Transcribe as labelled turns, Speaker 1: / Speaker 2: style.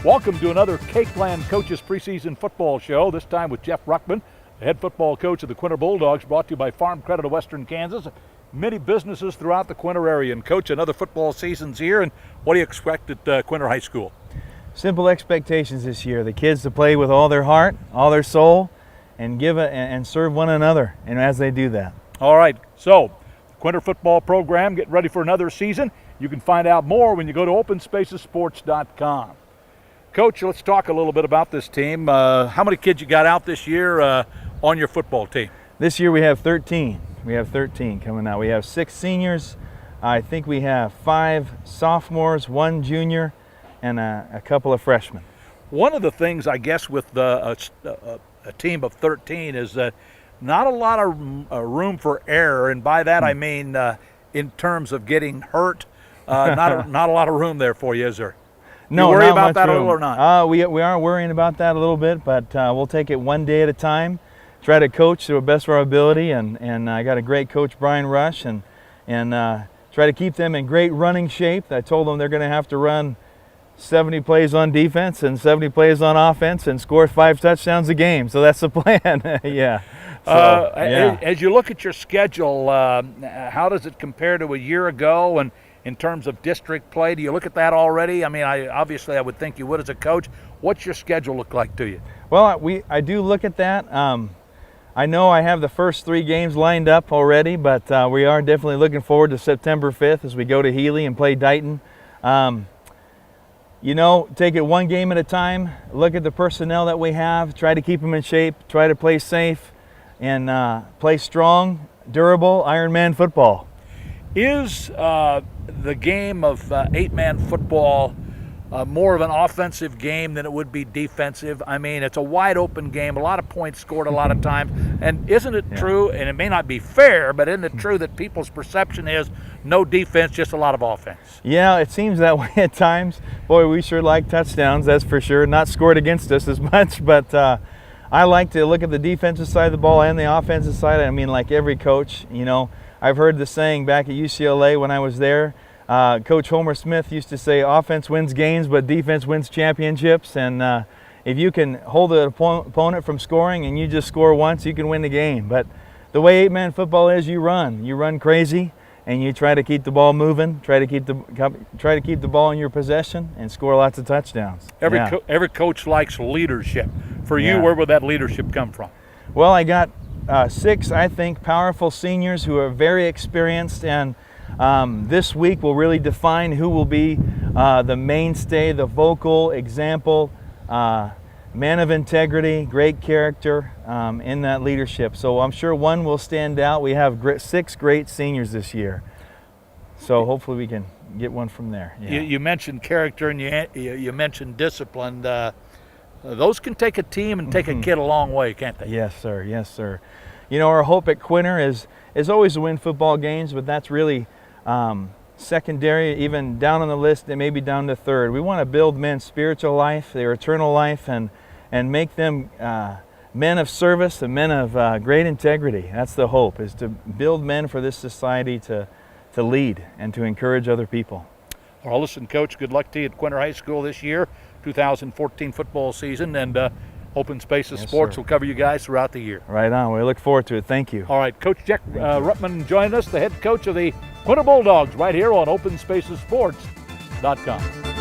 Speaker 1: Welcome to another Cakeland Coaches Preseason Football Show, this time with Jeff Ruckman, the head football coach of the Quinter Bulldogs, brought to you by Farm Credit of Western Kansas. Many businesses throughout the Quinter area. And Coach, another football season's here, and what do you expect at Quinter High School?
Speaker 2: Simple expectations this year. The kids to play with all their heart, all their soul, and and serve one another, and as they do that.
Speaker 1: All right, so the Quinter football program getting ready for another season. You can find out more when you go to openspacessports.com. Coach, let's talk a little bit about this team. How many kids you got out this year on your football team?
Speaker 2: This year we have 13. We have 13 coming out. We have 6 seniors. I think we have 5 sophomores, 1 junior, and a couple of freshmen.
Speaker 1: One of the things, I guess, with a team of 13 is that not a lot of room for error, and by that I mean in terms of getting hurt. Not a lot of room there for you, is there?
Speaker 2: No,
Speaker 1: you worry
Speaker 2: not
Speaker 1: about
Speaker 2: much
Speaker 1: that
Speaker 2: room.
Speaker 1: a little or not?
Speaker 2: We are worrying about that a little bit, but we'll take it one day at a time. Try to coach to the best of our ability, and I got a great coach, Brian Rush, and try to keep them in great running shape. I told them they're going to have to run 70 plays on defense and 70 plays on offense and score 5 touchdowns a game. So that's the plan. Yeah.
Speaker 1: As you look at your schedule, how does it compare to a year ago? And in terms of district play, do you look at that already? I mean, obviously I would think you would as a coach. What's your schedule look like to you?
Speaker 2: Well, I do look at that. I know I have the first 3 games lined up already, but we are definitely looking forward to September 5th as we go to Healy and play Dighton. You know, take it one game at a time, look at the personnel that we have, try to keep them in shape, try to play safe, and play strong, durable, Ironman football.
Speaker 1: Is the game of 8-man football more of an offensive game than it would be defensive? I mean, it's a wide open game, a lot of points scored a lot of times. And isn't it true, and it may not be fair, but isn't it true that people's perception is no defense, just a lot of offense?
Speaker 2: Yeah, it seems that way at times. Boy, we sure like touchdowns, that's for sure. Not scored against us as much, but I like to look at the defensive side of the ball and the offensive side. I mean, like every coach, you know, I've heard the saying back at UCLA when I was there. Coach Homer Smith used to say, offense wins games, but defense wins championships. And if you can hold the opponent from scoring and you just score once, you can win the game. But the way 8-man football is, you run crazy, and you try to keep the ball moving, try to keep the ball in your possession, and score lots of touchdowns.
Speaker 1: Every coach likes leadership. For you, where would that leadership come from?
Speaker 2: Well, I got 6, I think, powerful seniors who are very experienced, and this week will really define who will be the mainstay, the vocal example, man of integrity, great character in that leadership. So I'm sure one will stand out. We have 6 great seniors this year, so hopefully we can get one from there. Yeah.
Speaker 1: You mentioned character, and you mentioned discipline. Those can take a team and take a kid a long way, can't they?
Speaker 2: Yes, sir. Yes, sir. You know, our hope at Quinter is always to win football games, but that's really secondary, even down on the list, they may be down to 3rd. We want to build men's spiritual life, their eternal life, and make them men of service and men of great integrity. That's the hope, is to build men for this society to lead and to encourage other people.
Speaker 1: Well, listen, Coach, good luck to you at Quinter High School this year, 2014 football season, and Open Spaces Sports will cover you guys throughout the year.
Speaker 2: Right on. We look forward to it. Thank you.
Speaker 1: All right, Coach Jeff Ruckman joined us, the head coach of the Quinter Bulldogs, right here on openspacessports.com.